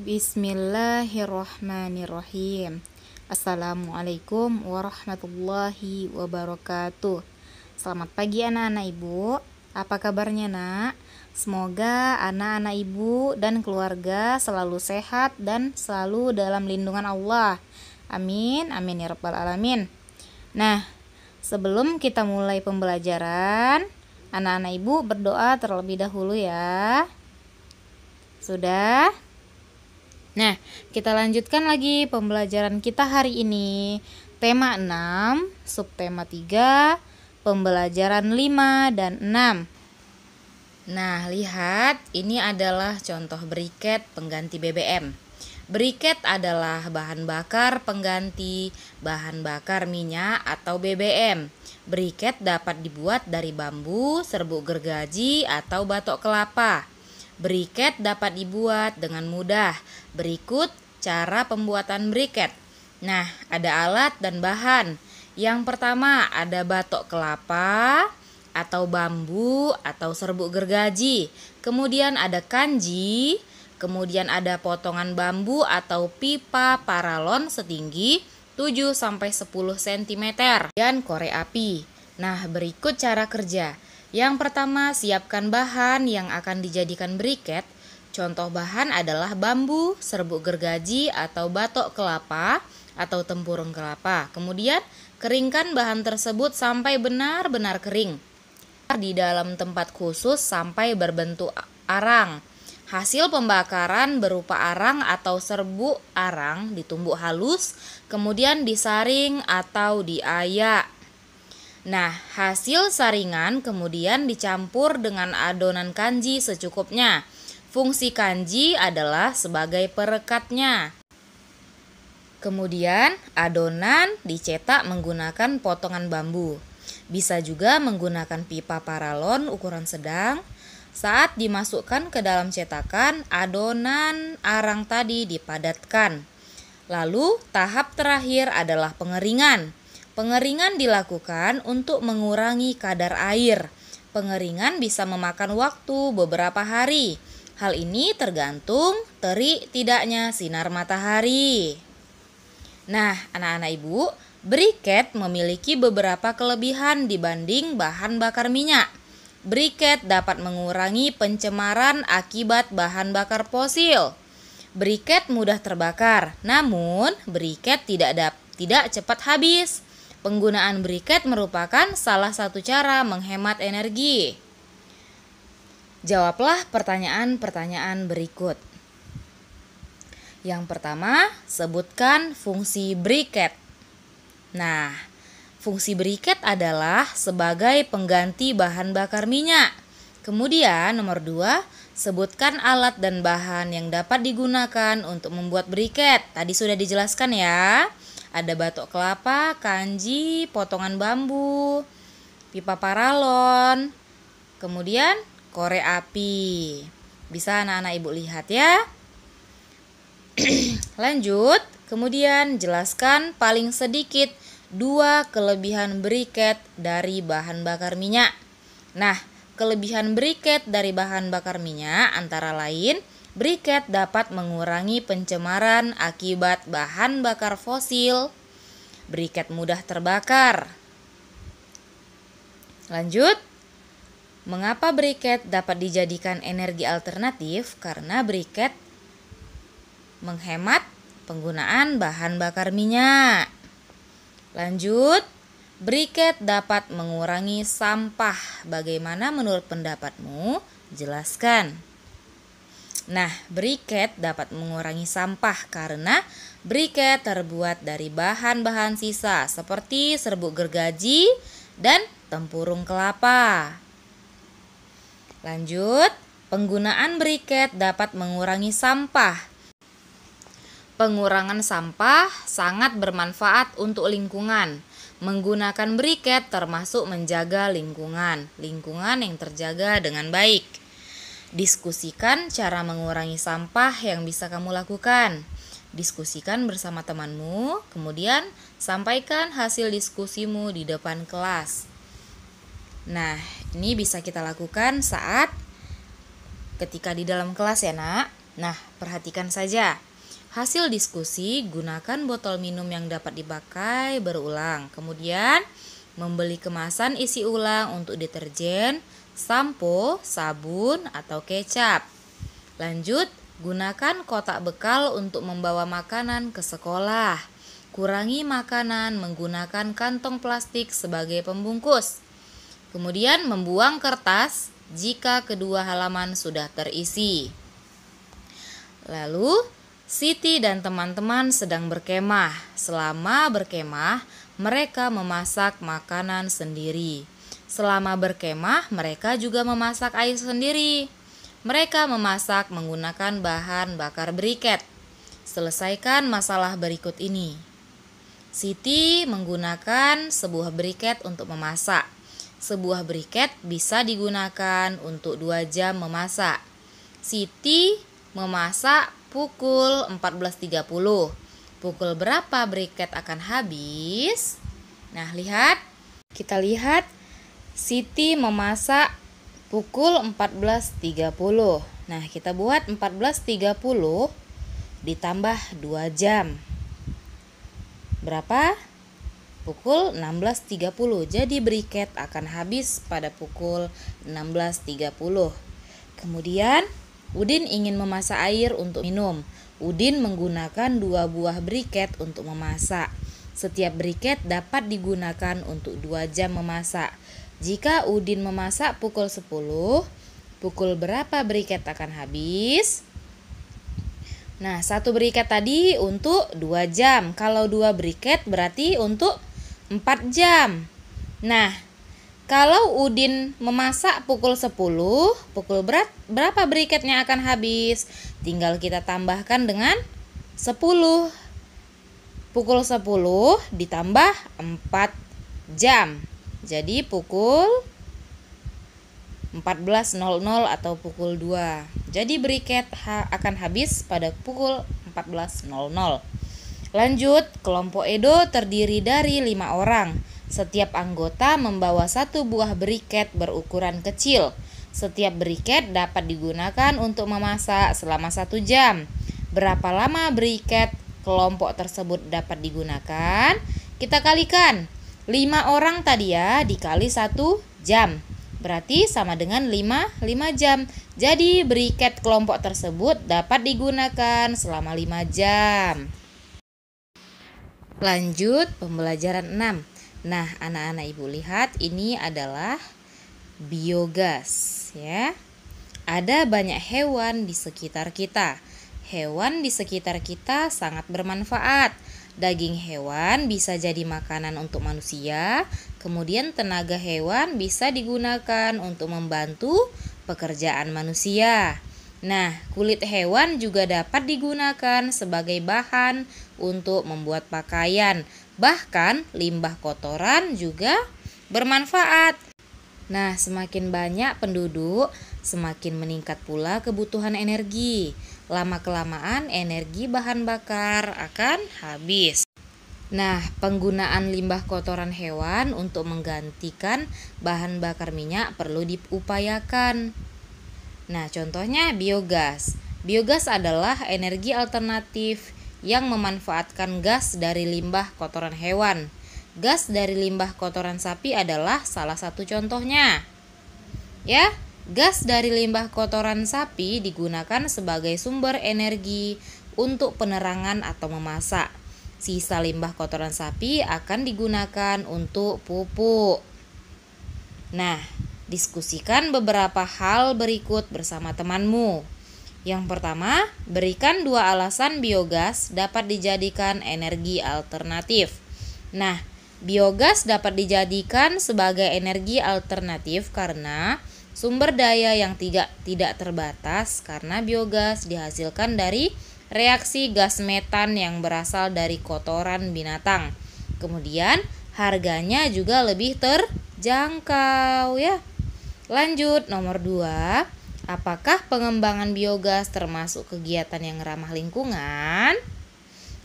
Bismillahirrahmanirrahim. Assalamualaikum warahmatullahi wabarakatuh. Selamat pagi anak-anak ibu. Apa kabarnya nak? Semoga anak-anak ibu dan keluarga selalu sehat dan selalu dalam lindungan Allah. Amin, amin ya rabbal alamin. Nah, sebelum kita mulai pembelajaran, anak-anak ibu berdoa terlebih dahulu ya. Sudah? Nah, kita lanjutkan lagi pembelajaran kita hari ini. Tema 6, subtema 3, pembelajaran 5 dan 6. Nah, lihat, ini adalah contoh briket pengganti BBM. Briket adalah bahan bakar pengganti bahan bakar minyak atau BBM. Briket dapat dibuat dari bambu, serbuk gergaji, atau batok kelapa. Briket dapat dibuat dengan mudah. Berikut cara pembuatan briket. Nah, ada alat dan bahan. Yang pertama ada batok kelapa atau bambu atau serbuk gergaji. Kemudian ada kanji. Kemudian ada potongan bambu atau pipa paralon setinggi 7-10 cm. Dan korek api. Nah, berikut cara kerja. Yang pertama, siapkan bahan yang akan dijadikan briket. Contoh bahan adalah bambu, serbuk gergaji atau batok kelapa atau tempurung kelapa. Kemudian, keringkan bahan tersebut sampai benar-benar kering di dalam tempat khusus sampai berbentuk arang. Hasil pembakaran berupa arang atau serbuk arang ditumbuk halus, kemudian disaring atau diayak. Nah, hasil saringan kemudian dicampur dengan adonan kanji secukupnya. Fungsi kanji adalah sebagai perekatnya. Kemudian, adonan dicetak menggunakan potongan bambu. Bisa juga menggunakan pipa paralon ukuran sedang. Saat dimasukkan ke dalam cetakan, adonan arang tadi dipadatkan. Lalu, tahap terakhir adalah pengeringan. Pengeringan dilakukan untuk mengurangi kadar air. Pengeringan bisa memakan waktu beberapa hari. Hal ini tergantung terik tidaknya sinar matahari. Nah, anak-anak ibu, briket memiliki beberapa kelebihan dibanding bahan bakar minyak. Briket dapat mengurangi pencemaran akibat bahan bakar fosil. Briket mudah terbakar, namun briket tidak cepat habis. Penggunaan briket merupakan salah satu cara menghemat energi. Jawablah pertanyaan-pertanyaan berikut. Yang pertama, sebutkan fungsi briket. Nah, fungsi briket adalah sebagai pengganti bahan bakar minyak. Kemudian nomor 2, sebutkan alat dan bahan yang dapat digunakan untuk membuat briket. Tadi sudah dijelaskan ya. Ada batok kelapa, kanji, potongan bambu, pipa paralon, kemudian korek api. Bisa anak-anak ibu lihat ya. Lanjut, kemudian jelaskan paling sedikit 2 kelebihan briket dari bahan bakar minyak. Nah, kelebihan briket dari bahan bakar minyak antara lain, briket dapat mengurangi pencemaran akibat bahan bakar fosil. Briket mudah terbakar. Lanjut, mengapa briket dapat dijadikan energi alternatif? Karena briket menghemat penggunaan bahan bakar minyak. Lanjut, briket dapat mengurangi sampah. Bagaimana menurut pendapatmu? Jelaskan. Nah, briket dapat mengurangi sampah karena briket terbuat dari bahan-bahan sisa seperti serbuk gergaji dan tempurung kelapa. Lanjut, penggunaan briket dapat mengurangi sampah. Pengurangan sampah sangat bermanfaat untuk lingkungan. Menggunakan briket termasuk menjaga lingkungan yang terjaga dengan baik. Diskusikan cara mengurangi sampah yang bisa kamu lakukan. Diskusikan bersama temanmu, kemudian sampaikan hasil diskusimu di depan kelas. Nah, ini bisa kita lakukan saat ketika di dalam kelas ya nak. Nah, perhatikan saja. Hasil diskusi, gunakan botol minum yang dapat dipakai berulang. Kemudian, membeli kemasan isi ulang untuk deterjen, sampo, sabun, atau kecap. Lanjut, gunakan kotak bekal untuk membawa makanan ke sekolah. Kurangi makanan menggunakan kantong plastik sebagai pembungkus. Kemudian, membuang kertas jika kedua halaman sudah terisi. Lalu, Siti dan teman-teman sedang berkemah. Selama berkemah, mereka memasak makanan sendiri. Selama berkemah, mereka juga memasak air sendiri. Mereka memasak menggunakan bahan bakar briket. Selesaikan masalah berikut ini. Siti menggunakan sebuah briket untuk memasak. Sebuah briket bisa digunakan untuk 2 jam memasak. Siti memasak pukul 14.30. Pukul berapa briket akan habis? Nah, kita lihat Siti memasak pukul 14.30. Nah, kita buat 14.30 ditambah 2 jam. Berapa? Pukul 16.30. Jadi briket akan habis pada pukul 16.30. Kemudian Udin ingin memasak air untuk minum. Udin menggunakan 2 buah briket untuk memasak. Setiap briket dapat digunakan untuk 2 jam memasak. Jika Udin memasak pukul 10, pukul berapa briket akan habis? Nah, 1 briket tadi untuk 2 jam. Kalau 2 briket berarti untuk 4 jam. Nah, kalau Udin memasak pukul 10, pukul berapa briketnya akan habis? Tinggal kita tambahkan dengan 10. Pukul 10 ditambah 4 jam. Jadi pukul 14.00 atau pukul 2. Jadi briket akan habis pada pukul 14.00. Lanjut, kelompok Edo terdiri dari 5 orang. Setiap anggota membawa 1 buah briket berukuran kecil. Setiap briket dapat digunakan untuk memasak selama 1 jam. Berapa lama briket kelompok tersebut dapat digunakan? Kita kalikan. 5 orang tadi ya, dikali 1 jam. Berarti sama dengan 5 jam. Jadi briket kelompok tersebut dapat digunakan selama 5 jam. Lanjut pembelajaran 6. Nah, anak-anak Ibu lihat ini adalah biogas ya. Ada banyak hewan di sekitar kita. Hewan di sekitar kita sangat bermanfaat. Daging hewan bisa jadi makanan untuk manusia. Kemudian tenaga hewan bisa digunakan untuk membantu pekerjaan manusia. Nah, kulit hewan juga dapat digunakan sebagai bahan untuk membuat pakaian. Bahkan limbah kotoran juga bermanfaat. Nah, semakin banyak penduduk, semakin meningkat pula kebutuhan energi. Lama-kelamaan energi bahan bakar akan habis. Nah, penggunaan limbah kotoran hewan untuk menggantikan bahan bakar minyak perlu diupayakan. Nah, contohnya biogas. Biogas adalah energi alternatif yang memanfaatkan gas dari limbah kotoran hewan. Gas dari limbah kotoran sapi adalah salah satu contohnya. Ya, gas dari limbah kotoran sapi digunakan sebagai sumber energi untuk penerangan atau memasak. Sisa limbah kotoran sapi akan digunakan untuk pupuk. Nah, diskusikan beberapa hal berikut bersama temanmu. Yang pertama, berikan 2 alasan biogas dapat dijadikan energi alternatif. Nah, biogas dapat dijadikan sebagai energi alternatif karena sumber daya yang tidak terbatas, karena biogas dihasilkan dari reaksi gas metan yang berasal dari kotoran binatang. Kemudian, harganya juga lebih terjangkau ya. Lanjut, nomor 2. Apakah pengembangan biogas termasuk kegiatan yang ramah lingkungan?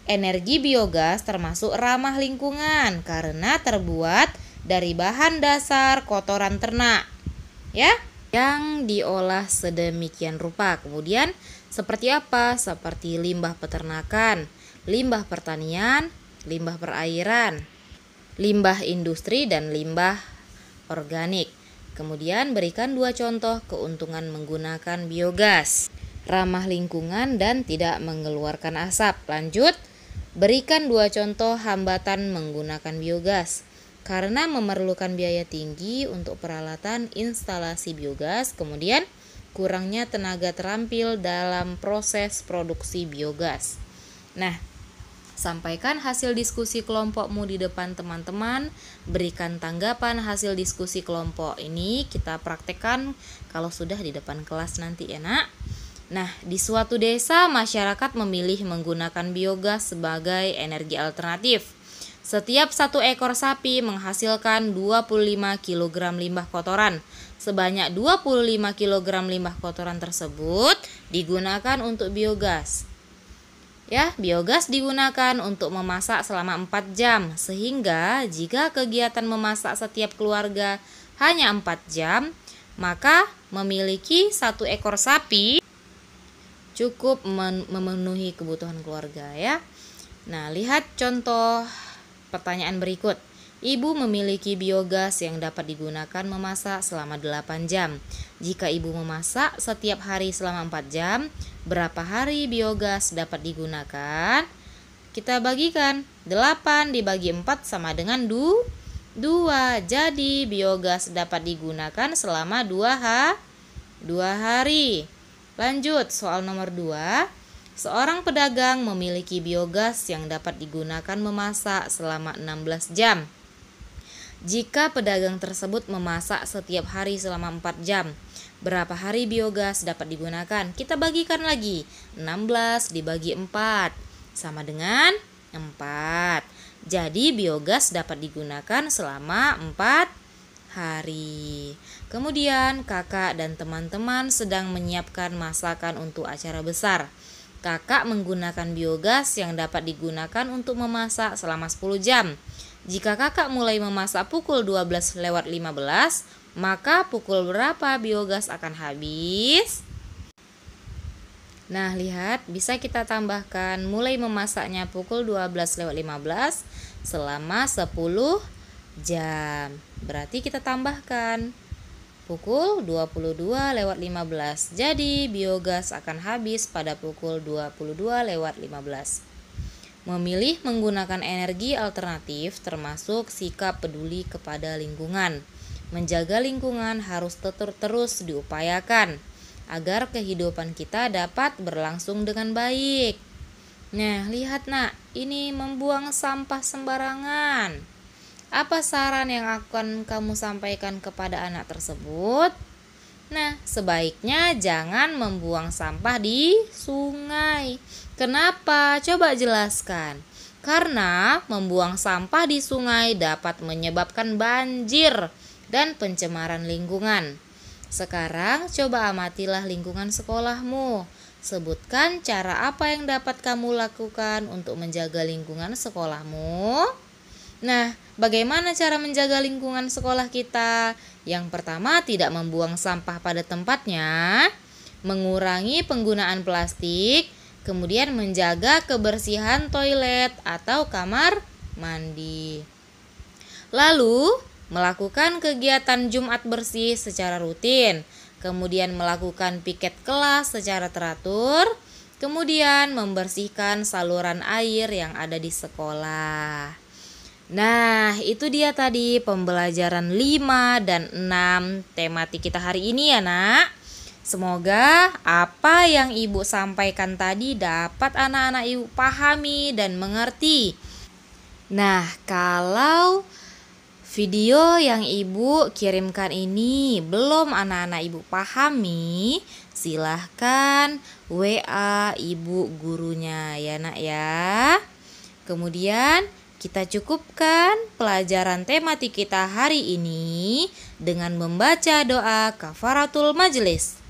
Energi biogas termasuk ramah lingkungan karena terbuat dari bahan dasar kotoran ternak. Ya, yang diolah sedemikian rupa. Kemudian seperti apa? Seperti limbah peternakan, limbah pertanian, limbah perairan, limbah industri, dan limbah organik. Kemudian berikan 2 contoh keuntungan menggunakan biogas. Ramah lingkungan dan tidak mengeluarkan asap. Lanjut, berikan 2 contoh hambatan menggunakan biogas. Karena memerlukan biaya tinggi untuk peralatan instalasi biogas, kemudian kurangnya tenaga terampil dalam proses produksi biogas. Nah, sampaikan hasil diskusi kelompokmu di depan teman-teman, berikan tanggapan hasil diskusi kelompok ini, kita praktekkan kalau sudah di depan kelas nanti ya nak. Nah, di suatu desa masyarakat memilih menggunakan biogas sebagai energi alternatif. Setiap 1 ekor sapi menghasilkan 25 kg limbah kotoran. Sebanyak 25 kg limbah kotoran tersebut digunakan untuk biogas. Ya, biogas digunakan untuk memasak selama 4 jam. Sehingga jika kegiatan memasak setiap keluarga hanya 4 jam, maka memiliki 1 ekor sapi cukup memenuhi kebutuhan keluarga ya. Nah, lihat contoh pertanyaan berikut. Ibu memiliki biogas yang dapat digunakan memasak selama 8 jam. Jika ibu memasak setiap hari selama 4 jam, berapa hari biogas dapat digunakan? Kita bagikan. 8 dibagi 4 sama dengan 2. Jadi biogas dapat digunakan selama 2 hari. Lanjut, soal nomor 2. Seorang pedagang memiliki biogas yang dapat digunakan memasak selama 16 jam. Jika pedagang tersebut memasak setiap hari selama 4 jam, berapa hari biogas dapat digunakan? Kita bagikan lagi. 16 dibagi 4 sama dengan 4. Jadi biogas dapat digunakan selama 4 hari. Kemudian kakak dan teman-teman sedang menyiapkan masakan untuk acara besar. Kakak menggunakan biogas yang dapat digunakan untuk memasak selama 10 jam. Jika kakak mulai memasak pukul 12:15, maka pukul berapa biogas akan habis? Nah, lihat, bisa kita tambahkan mulai memasaknya pukul 12:15 selama 10 jam. Berarti kita tambahkan pukul 22:15. Jadi biogas akan habis pada pukul 22:15. Memilih menggunakan energi alternatif termasuk sikap peduli kepada lingkungan. Menjaga lingkungan harus terus diupayakan agar kehidupan kita dapat berlangsung dengan baik. Nah, lihat nak, ini membuang sampah sembarangan. Apa saran yang akan kamu sampaikan kepada anak tersebut? Nah, sebaiknya jangan membuang sampah di sungai. Kenapa? Coba jelaskan. Karena membuang sampah di sungai dapat menyebabkan banjir dan pencemaran lingkungan. Sekarang coba amatilah lingkungan sekolahmu. Sebutkan cara apa yang dapat kamu lakukan untuk menjaga lingkungan sekolahmu. Nah, bagaimana cara menjaga lingkungan sekolah kita? Yang pertama, tidak membuang sampah pada tempatnya, mengurangi penggunaan plastik, kemudian menjaga kebersihan toilet atau kamar mandi. Lalu, melakukan kegiatan Jumat bersih secara rutin, kemudian melakukan piket kelas secara teratur, kemudian membersihkan saluran air yang ada di sekolah. Nah, itu dia tadi pembelajaran 5 dan 6 tematik kita hari ini ya nak. Semoga apa yang ibu sampaikan tadi dapat anak-anak ibu pahami dan mengerti. Nah, kalau video yang ibu kirimkan ini belum anak-anak ibu pahami, silahkan WA ibu gurunya ya nak ya. Kemudian kita cukupkan pelajaran tematik kita hari ini dengan membaca doa kafaratul majlis.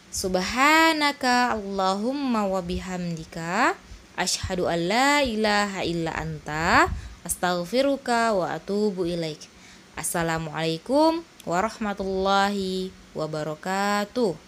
Subhanaka Allahumma wa bihamdika asyhadu an la ilaha illa anta astaghfiruka wa atubu ilaik. Assalamualaikum warahmatullahi wabarakatuh. wabarakatuh.